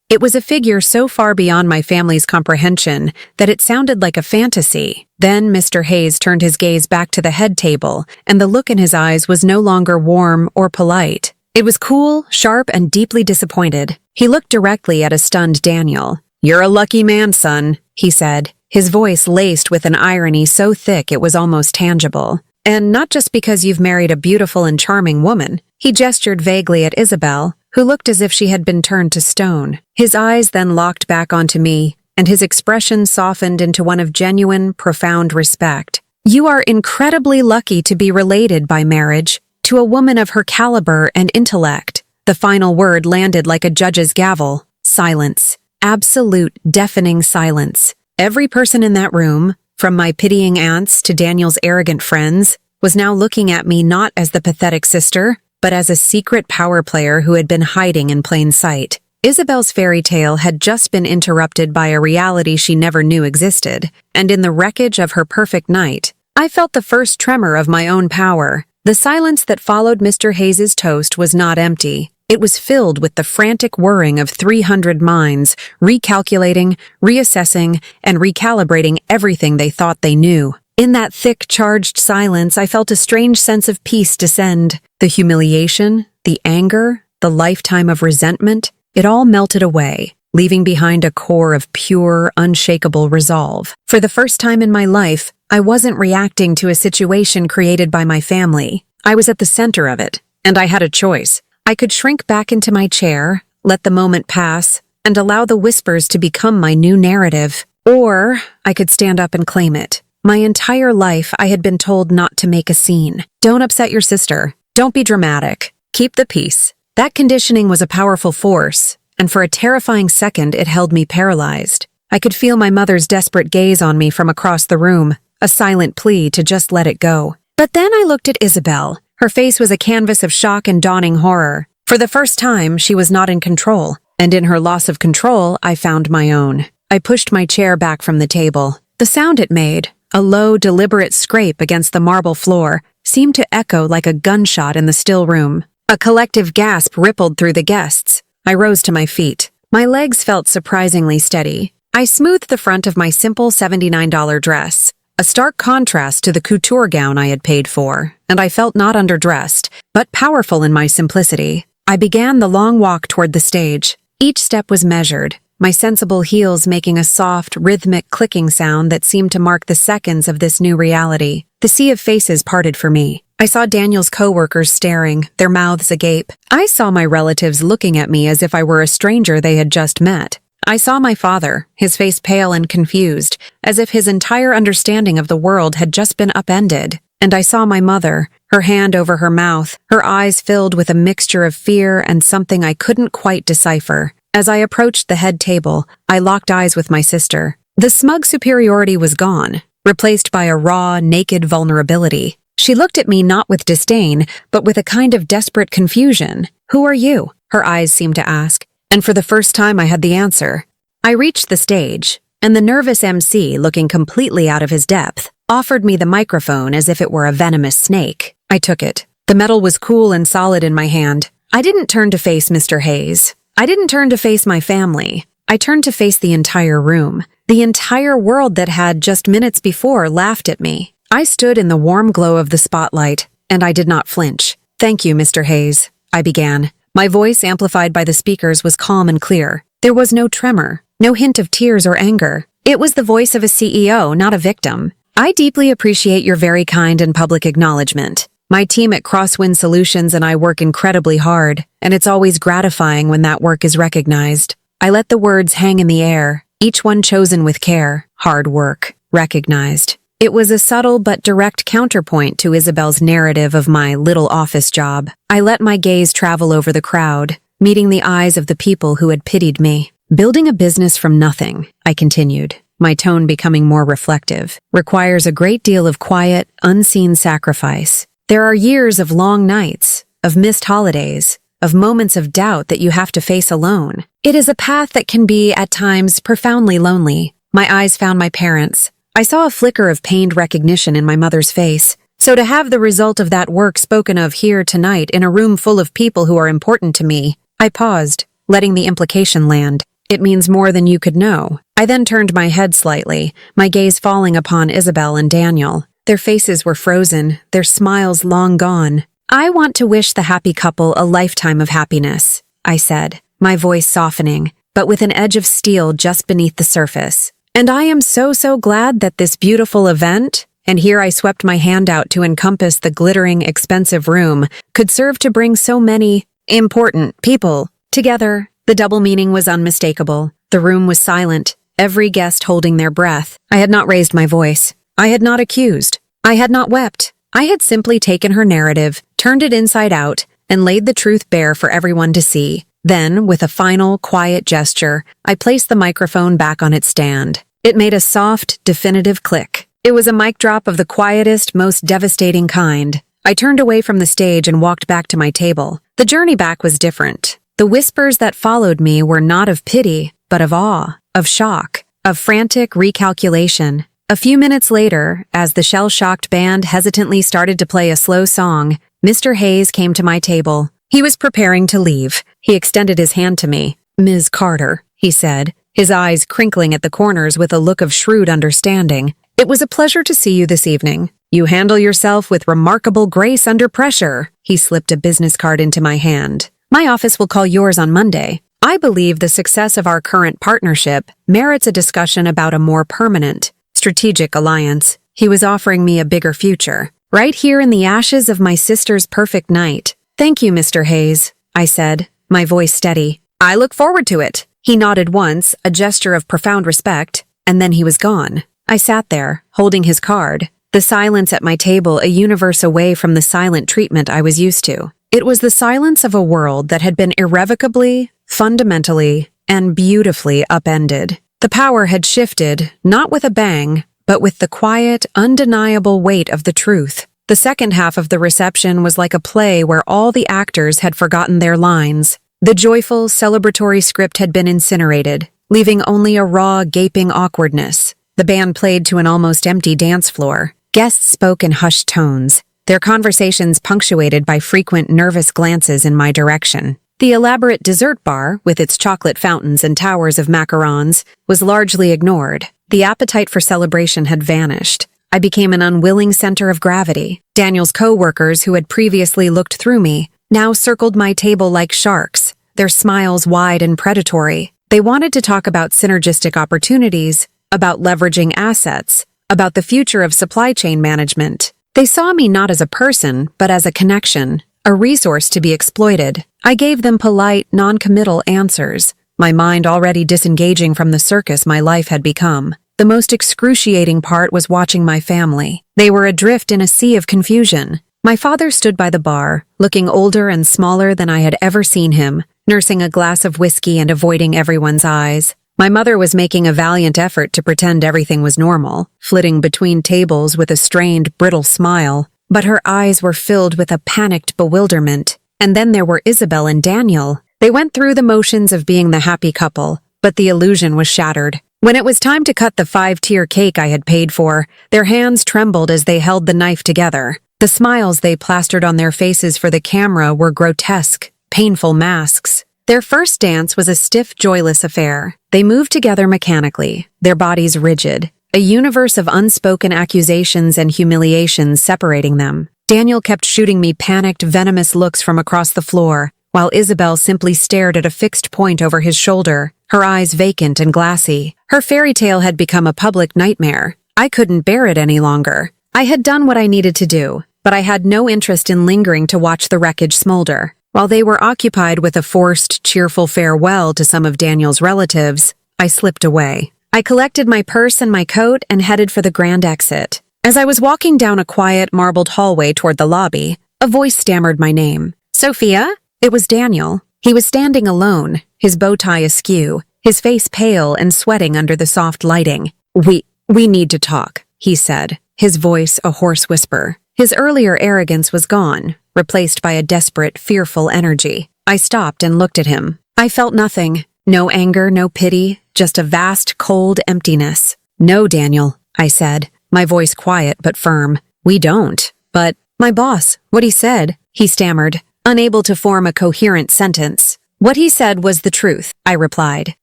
It was a figure so far beyond my family's comprehension that it sounded like a fantasy. Then Mr. Hayes turned his gaze back to the head table, and the look in his eyes was no longer warm or polite. It was cool, sharp, and deeply disappointed. He looked directly at a stunned Daniel. "You're a lucky man, son," he said, his voice laced with an irony so thick it was almost tangible. "And not just because you've married a beautiful and charming woman." He gestured vaguely at Isabel, who looked as if she had been turned to stone. His eyes then locked back onto me, and his expression softened into one of genuine, profound respect. "You are incredibly lucky to be related by marriage to a woman of her caliber and intellect." The final word landed like a judge's gavel. Silence. Absolute, deafening silence. Every person in that room, from my pitying aunts to Daniel's arrogant friends, was now looking at me not as the pathetic sister, but as a secret power player who had been hiding in plain sight. Isabel's fairy tale had just been interrupted by a reality she never knew existed, and in the wreckage of her perfect night, I felt the first tremor of my own power. The silence that followed Mr. Hayes's toast was not empty. It was filled with the frantic whirring of 300 minds, recalculating, reassessing, and recalibrating everything they thought they knew. In that thick, charged silence, I felt a strange sense of peace descend. The humiliation, the anger, the lifetime of resentment, it all melted away, leaving behind a core of pure, unshakable resolve. For the first time in my life, I wasn't reacting to a situation created by my family. I was at the center of it, and I had a choice. I could shrink back into my chair, let the moment pass, and allow the whispers to become my new narrative. Or I could stand up and claim it. My entire life, I had been told not to make a scene. Don't upset your sister. Don't be dramatic. Keep the peace. That conditioning was a powerful force, and for a terrifying second, it held me paralyzed. I could feel my mother's desperate gaze on me from across the room, a silent plea to just let it go. But then I looked at Isabel. Her face was a canvas of shock and dawning horror. For the first time, she was not in control, and in her loss of control, I found my own. I pushed my chair back from the table. The sound it made, a low, deliberate scrape against the marble floor, seemed to echo like a gunshot in the still room. A collective gasp rippled through the guests. I rose to my feet. My legs felt surprisingly steady. I smoothed the front of my simple $79 dress, a stark contrast to the couture gown I had paid for, and I felt not underdressed, but powerful in my simplicity. I began the long walk toward the stage. Each step was measured, my sensible heels making a soft, rhythmic clicking sound that seemed to mark the seconds of this new reality. The sea of faces parted for me. I saw Daniel's co-workers staring, their mouths agape. I saw my relatives looking at me as if I were a stranger they had just met. I saw my father, his face pale and confused, as if his entire understanding of the world had just been upended. And I saw my mother, her hand over her mouth, her eyes filled with a mixture of fear and something I couldn't quite decipher. As I approached the head table, I locked eyes with my sister. The smug superiority was gone, replaced by a raw, naked vulnerability. She looked at me not with disdain, but with a kind of desperate confusion. "Who are you?" her eyes seemed to ask. And for the first time I had the answer. I reached the stage, and the nervous MC, looking completely out of his depth, offered me the microphone as if it were a venomous snake. I took it. The metal was cool and solid in my hand. I didn't turn to face Mr. Hayes. I didn't turn to face my family. I turned to face the entire room. The entire world that had, just minutes before, laughed at me. I stood in the warm glow of the spotlight, and I did not flinch. "Thank you, Mr. Hayes," I began. My voice, amplified by the speakers, was calm and clear. There was no tremor, no hint of tears or anger. It was the voice of a CEO, not a victim. "I deeply appreciate your very kind and public acknowledgement. My team at Crosswind Solutions and I work incredibly hard, and it's always gratifying when that work is recognized." I let the words hang in the air, each one chosen with care. Hard work. Recognized. It was a subtle but direct counterpoint to Isabel's narrative of my little office job. I let my gaze travel over the crowd, meeting the eyes of the people who had pitied me. "Building a business from nothing," I continued, my tone becoming more reflective, "requires a great deal of quiet, unseen sacrifice. There are years of long nights, of missed holidays, of moments of doubt that you have to face alone. It is a path that can be, at times, profoundly lonely." My eyes found my parents. I saw a flicker of pained recognition in my mother's face. So to have the result of that work spoken of here tonight in a room full of people who are important to me, I paused, letting the implication land. "It means more than you could know." I then turned my head slightly, my gaze falling upon Isabel and Daniel. Their faces were frozen, their smiles long gone. "I want to wish the happy couple a lifetime of happiness," I said, my voice softening, but with an edge of steel just beneath the surface. "And I am so glad that this beautiful event," and here I swept my hand out to encompass the glittering, expensive room, "could serve to bring so many important people together." The double meaning was unmistakable. The room was silent, every guest holding their breath. I had not raised my voice. I had not accused. I had not wept. I had simply taken her narrative, turned it inside out, and laid the truth bare for everyone to see. Then, with a final, quiet gesture, I placed the microphone back on its stand. It made a soft, definitive click. It was a mic drop of the quietest, most devastating kind. I turned away from the stage and walked back to my table. The journey back was different. The whispers that followed me were not of pity, but of awe, of shock, of frantic recalculation. A few minutes later, as the shell-shocked band hesitantly started to play a slow song, Mr. Hayes came to my table. He was preparing to leave. He extended his hand to me. "Ms. Carter," he said, his eyes crinkling at the corners with a look of shrewd understanding. "It was a pleasure to see you this evening. You handle yourself with remarkable grace under pressure." He slipped a business card into my hand. "My office will call yours on Monday. I believe the success of our current partnership merits a discussion about a more permanent, strategic alliance." He was offering me a bigger future, right here in the ashes of my sister's perfect night. "Thank you, Mr. Hayes," I said, my voice steady. "I look forward to it." He nodded once, a gesture of profound respect, and then he was gone. I sat there, holding his card, the silence at my table a universe away from the silent treatment I was used to. It was the silence of a world that had been irrevocably, fundamentally, and beautifully upended. The power had shifted, not with a bang, but with the quiet, undeniable weight of the truth. The second half of the reception was like a play where all the actors had forgotten their lines. The joyful, celebratory script had been incinerated, leaving only a raw, gaping awkwardness. The band played to an almost empty dance floor. Guests spoke in hushed tones, their conversations punctuated by frequent nervous glances in my direction. The elaborate dessert bar, with its chocolate fountains and towers of macarons, was largely ignored. The appetite for celebration had vanished. I became an unwilling center of gravity. Daniel's co-workers, who had previously looked through me, now circled my table like sharks, their smiles wide and predatory. They wanted to talk about synergistic opportunities, about leveraging assets, about the future of supply chain management. They saw me not as a person, but as a connection, a resource to be exploited. I gave them polite, non-committal answers, my mind already disengaging from the circus my life had become. The most excruciating part was watching my family. They were adrift in a sea of confusion. My father stood by the bar, looking older and smaller than I had ever seen him, nursing a glass of whiskey and avoiding everyone's eyes. My mother was making a valiant effort to pretend everything was normal, flitting between tables with a strained, brittle smile, but her eyes were filled with a panicked bewilderment. And then there were Isabel and Daniel. They went through the motions of being the happy couple, but the illusion was shattered. When it was time to cut the 5-tier cake I had paid for, their hands trembled as they held the knife together. The smiles they plastered on their faces for the camera were grotesque, painful masks. Their first dance was a stiff, joyless affair. They moved together mechanically, their bodies rigid, a universe of unspoken accusations and humiliations separating them. Daniel kept shooting me panicked, venomous looks from across the floor, while Isabel simply stared at a fixed point over his shoulder, her eyes vacant and glassy. Her fairy tale had become a public nightmare. I couldn't bear it any longer. I had done what I needed to do, but I had no interest in lingering to watch the wreckage smolder. While they were occupied with a forced, cheerful farewell to some of Daniel's relatives, I slipped away. I collected my purse and my coat and headed for the grand exit. As I was walking down a quiet, marbled hallway toward the lobby, a voice stammered my name. "Sophia?" It was Daniel. He was standing alone, his bow tie askew, his face pale and sweating under the soft lighting. We need to talk," he said, his voice a hoarse whisper. His earlier arrogance was gone, replaced by a desperate, fearful energy. I stopped and looked at him. I felt nothing. No anger, no pity, just a vast, cold emptiness. "No, Daniel," I said, my voice quiet but firm. "We don't. But my boss, what he said," he stammered, unable to form a coherent sentence. "What he said was the truth," I replied.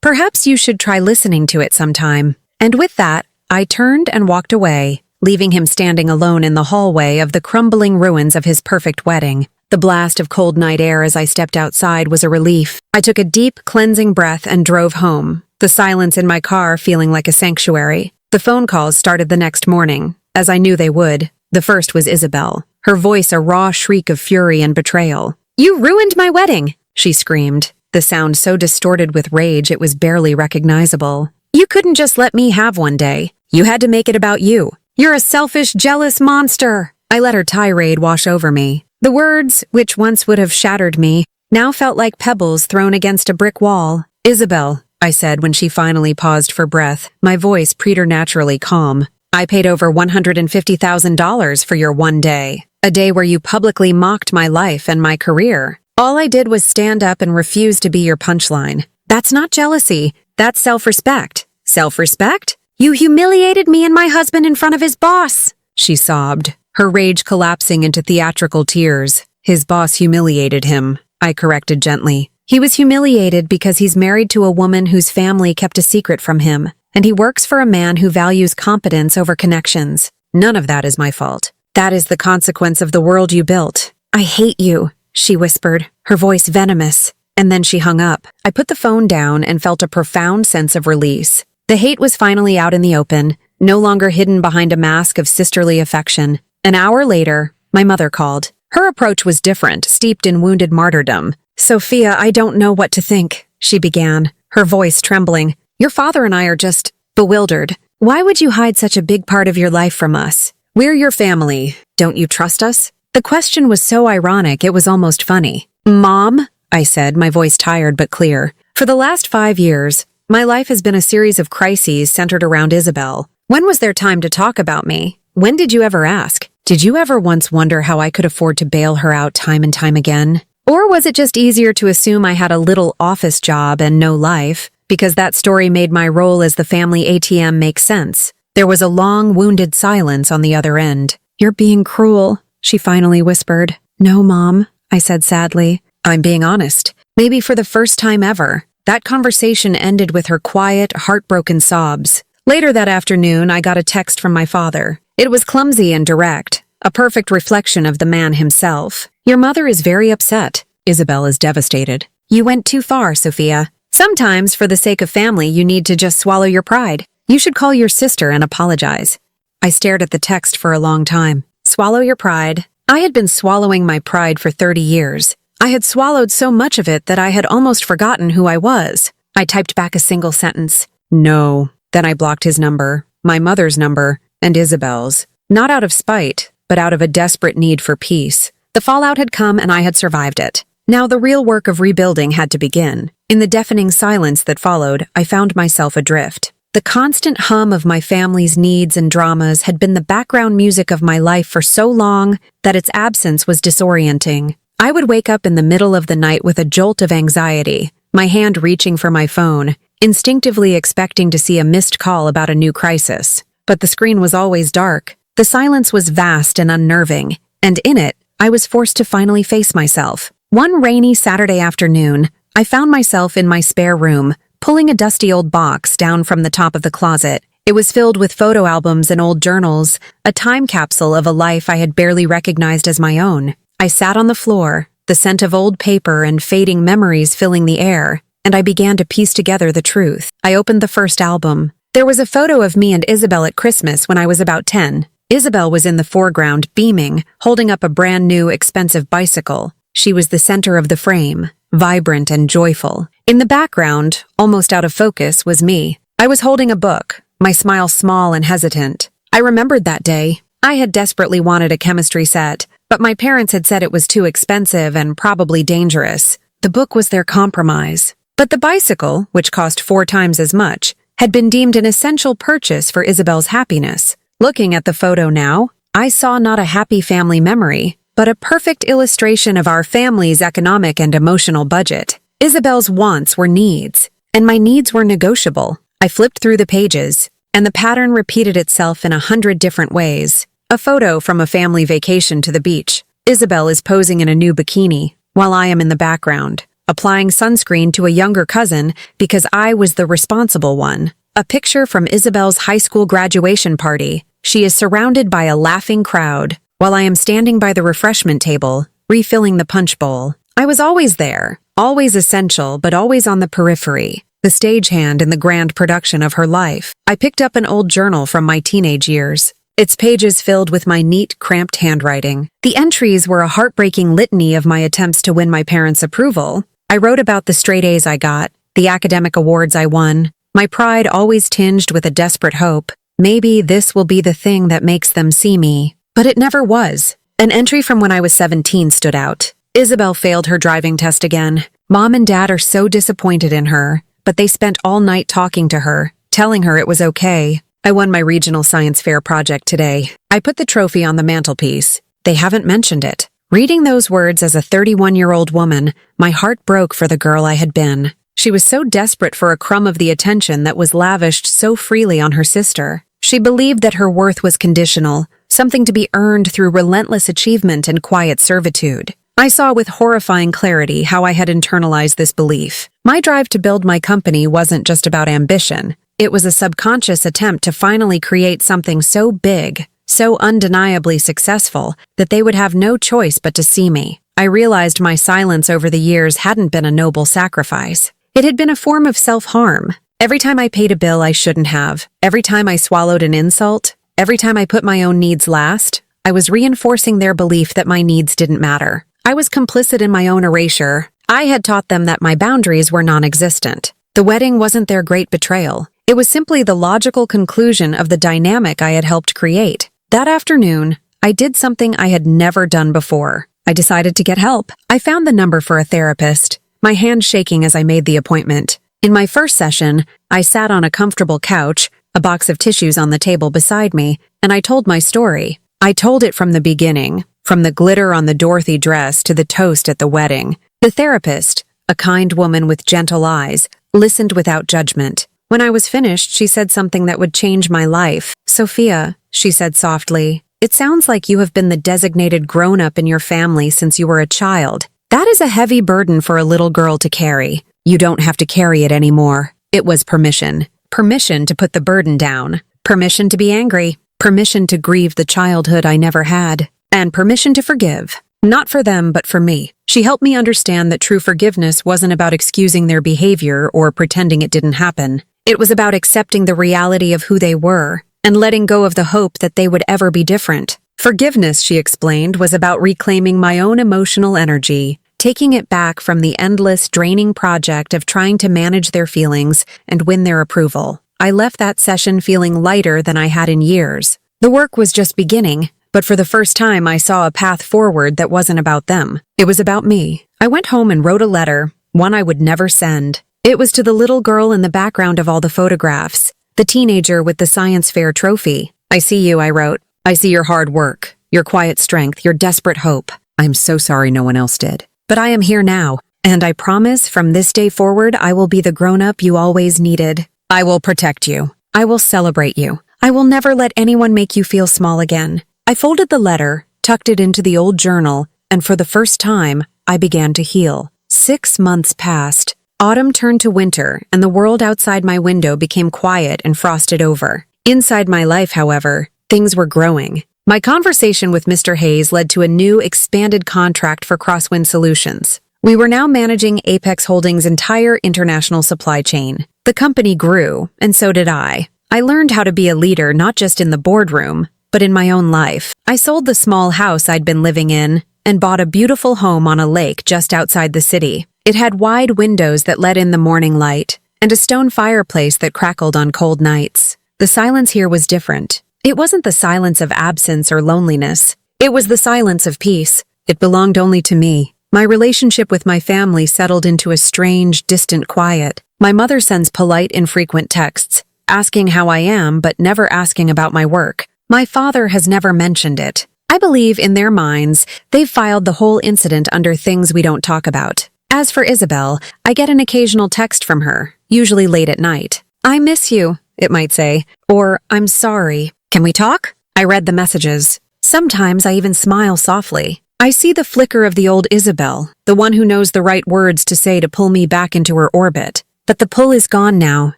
"Perhaps you should try listening to it sometime." And with that, I turned and walked away, leaving him standing alone in the hallway of the crumbling ruins of his perfect wedding. The blast of cold night air as I stepped outside was a relief. I took a deep, cleansing breath and drove home, the silence in my car feeling like a sanctuary. The phone calls started the next morning, as I knew they would. The first was Isabel, her voice a raw shriek of fury and betrayal. "You ruined my wedding!" she screamed, the sound so distorted with rage it was barely recognizable. "You couldn't just let me have one day. You had to make it about you. You're a selfish, jealous monster." I let her tirade wash over me. The words, which once would have shattered me, now felt like pebbles thrown against a brick wall. "Isabel," I said when she finally paused for breath, my voice preternaturally calm. "I paid over $150,000 for your one day, a day where you publicly mocked my life and my career. All I did was stand up and refuse to be your punchline. That's not jealousy, that's self-respect." "Self-respect? You humiliated me and my husband in front of his boss," she sobbed, her rage collapsing into theatrical tears. "His boss humiliated him," I corrected gently. "He was humiliated because he's married to a woman whose family kept a secret from him, and he works for a man who values competence over connections. None of that is my fault. That is the consequence of the world you built." "I hate you," she whispered, her voice venomous, and then she hung up. I put the phone down and felt a profound sense of release. The hate was finally out in the open, no longer hidden behind a mask of sisterly affection. An hour later, my mother called. Her approach was different, steeped in wounded martyrdom. "Sophia, I don't know what to think," she began, her voice trembling. "Your father and I are just bewildered. Why would you hide such a big part of your life from us? We're your family. Don't you trust us?" The question was so ironic it was almost funny. "Mom," I said, my voice tired but clear. "For the last 5 years, my life has been a series of crises centered around Isabel. When was there time to talk about me? When did you ever ask? Did you ever once wonder how I could afford to bail her out time and time again? Or was it just easier to assume I had a little office job and no life, because that story made my role as the family ATM make sense?" There was a long, wounded silence on the other end. "You're being cruel," she finally whispered. "No, Mom," I said sadly. "I'm being honest. Maybe for the first time ever." That conversation ended with her quiet, heartbroken sobs. Later that afternoon, I got a text from my father. It was clumsy and direct. a perfect reflection of the man himself. Your mother is very upset. Isabel is devastated. You went too far, Sophia. Sometimes, for the sake of family, you need to just swallow your pride. You should call your sister and apologize. I stared at the text for a long time. Swallow your pride. I had been swallowing my pride for 30 years. I had swallowed so much of it that I had almost forgotten who I was. I typed back a single sentence. No. Then I blocked his number, my mother's number, and Isabel's. Not out of spite, but out of a desperate need for peace. The fallout had come and I had survived it. Now the real work of rebuilding had to begin. In the deafening silence that followed, I found myself adrift. The constant hum of my family's needs and dramas had been the background music of my life for so long that its absence was disorienting. I would wake up in the middle of the night with a jolt of anxiety, my hand reaching for my phone, instinctively expecting to see a missed call about a new crisis. But the screen was always dark. The silence was vast and unnerving, and in it, I was forced to finally face myself. One rainy Saturday afternoon, I found myself in my spare room, pulling a dusty old box down from the top of the closet. It was filled with photo albums and old journals, a time capsule of a life I had barely recognized as my own. I sat on the floor, the scent of old paper and fading memories filling the air, and I began to piece together the truth. I opened the first album. There was a photo of me and Isabel at Christmas when I was about 10. Isabel was in the foreground, beaming, holding up a brand new, expensive bicycle. She was the center of the frame, vibrant and joyful. In the background, almost out of focus, was me. I was holding a book, my smile small and hesitant. I remembered that day. I had desperately wanted a chemistry set, but my parents had said it was too expensive and probably dangerous. The book was their compromise. But the bicycle, which cost 4 times as much, had been deemed an essential purchase for Isabel's happiness. Looking at the photo now, I saw not a happy family memory, but a perfect illustration of our family's economic and emotional budget. Isabel's wants were needs, and my needs were negotiable. I flipped through the pages, and the pattern repeated itself in 100 different ways. A photo from a family vacation to the beach. Isabel is posing in a new bikini, while I am in the background, applying sunscreen to a younger cousin because I was the responsible one. A picture from Isabel's high school graduation party. She is surrounded by a laughing crowd, while I am standing by the refreshment table, refilling the punch bowl. I was always there, always essential, but always on the periphery, the stagehand in the grand production of her life. I picked up an old journal from my teenage years, its pages filled with my neat, cramped handwriting. The entries were a heartbreaking litany of my attempts to win my parents' approval. I wrote about the straight A's I got, the academic awards I won, my pride always tinged with a desperate hope. Maybe this will be the thing that makes them see me. But it never was. An entry from when I was 17 stood out. Isabel failed her driving test again. Mom and Dad are so disappointed in her, but they spent all night talking to her, telling her it was okay. I won my regional science fair project today. I put the trophy on the mantelpiece. They haven't mentioned it. Reading those words as a 31-year-old woman, my heart broke for the girl I had been. She was so desperate for a crumb of the attention that was lavished so freely on her sister. She believed that her worth was conditional, something to be earned through relentless achievement and quiet servitude. I saw with horrifying clarity how I had internalized this belief. My drive to build my company wasn't just about ambition. It was a subconscious attempt to finally create something so big, so undeniably successful, that they would have no choice but to see me. I realized my silence over the years hadn't been a noble sacrifice. It had been a form of self-harm. Every time I paid a bill I shouldn't have, every time I swallowed an insult, every time I put my own needs last, I was reinforcing their belief that my needs didn't matter. I was complicit in my own erasure. I had taught them that my boundaries were non-existent. The wedding wasn't their great betrayal. It was simply the logical conclusion of the dynamic I had helped create. That afternoon, I did something I had never done before. I decided to get help. I found the number for a therapist, my hand shaking as I made the appointment. In my first session, I sat on a comfortable couch, a box of tissues on the table beside me, and I told my story. I told it from the beginning, from the glitter on the Dorothy dress to the toast at the wedding. The therapist, a kind woman with gentle eyes, listened without judgment. When I was finished, she said something that would change my life. "Sophia," she said softly, "it sounds like you have been the designated grown-up in your family since you were a child. That is a heavy burden for a little girl to carry. You don't have to carry it anymore." It was permission. Permission to put the burden down. Permission to be angry. Permission to grieve the childhood I never had. and permission to forgive. Not for them, but for me. She helped me understand that true forgiveness wasn't about excusing their behavior or pretending it didn't happen. It was about accepting the reality of who they were and letting go of the hope that they would ever be different. Forgiveness, she explained, was about reclaiming my own emotional energy, taking it back from the endless, draining project of trying to manage their feelings and win their approval. I left that session feeling lighter than I had in years. The work was just beginning, but for the first time I saw a path forward that wasn't about them. It was about me. I went home and wrote a letter, one I would never send. It was to the little girl in the background of all the photographs, the teenager with the science fair trophy. I see you, I wrote. I see your hard work, your quiet strength, your desperate hope. I'm so sorry no one else did. But I am here now, and I promise from this day forward I will be the grown-up you always needed. I will protect you. I will celebrate you. I will never let anyone make you feel small again. I folded the letter, tucked it into the old journal, and for the first time, I began to heal. 6 months passed. Autumn turned to winter, and the world outside my window became quiet and frosted over. Inside my life, however, things were growing. My conversation with Mr. Hayes led to a new, expanded contract for Crosswind Solutions. We were now managing Apex Holdings' entire international supply chain. The company grew, and so did I. I learned how to be a leader not just in the boardroom, but in my own life. I sold the small house I'd been living in and bought a beautiful home on a lake just outside the city. It had wide windows that let in the morning light and a stone fireplace that crackled on cold nights. The silence here was different. It wasn't the silence of absence or loneliness. It was the silence of peace. It belonged only to me. My relationship with my family settled into a strange, distant quiet. My mother sends polite, infrequent texts, asking how I am, but never asking about my work. My father has never mentioned it. I believe in their minds, they've filed the whole incident under things we don't talk about. As for Isabel, I get an occasional text from her, usually late at night. I miss you, it might say, or I'm sorry. Can we talk? I read the messages. Sometimes I even smile softly. I see the flicker of the old Isabel, the one who knows the right words to say to pull me back into her orbit. But the pull is gone now.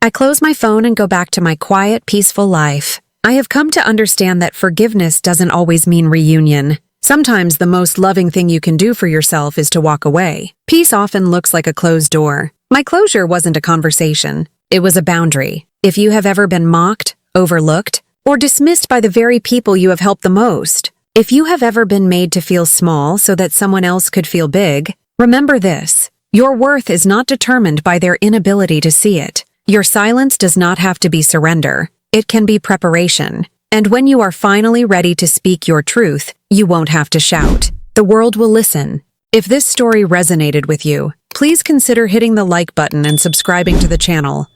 I close my phone and go back to my quiet, peaceful life. I have come to understand that forgiveness doesn't always mean reunion. Sometimes the most loving thing you can do for yourself is to walk away. Peace often looks like a closed door. My closure wasn't a conversation. It was a boundary. If you have ever been mocked, overlooked, or dismissed by the very people you have helped the most, if you have ever been made to feel small so that someone else could feel big, remember this. Your worth is not determined by their inability to see it. Your silence does not have to be surrender. It can be preparation. And when you are finally ready to speak your truth, you won't have to shout. The world will listen. If this story resonated with you, please consider hitting the like button and subscribing to the channel.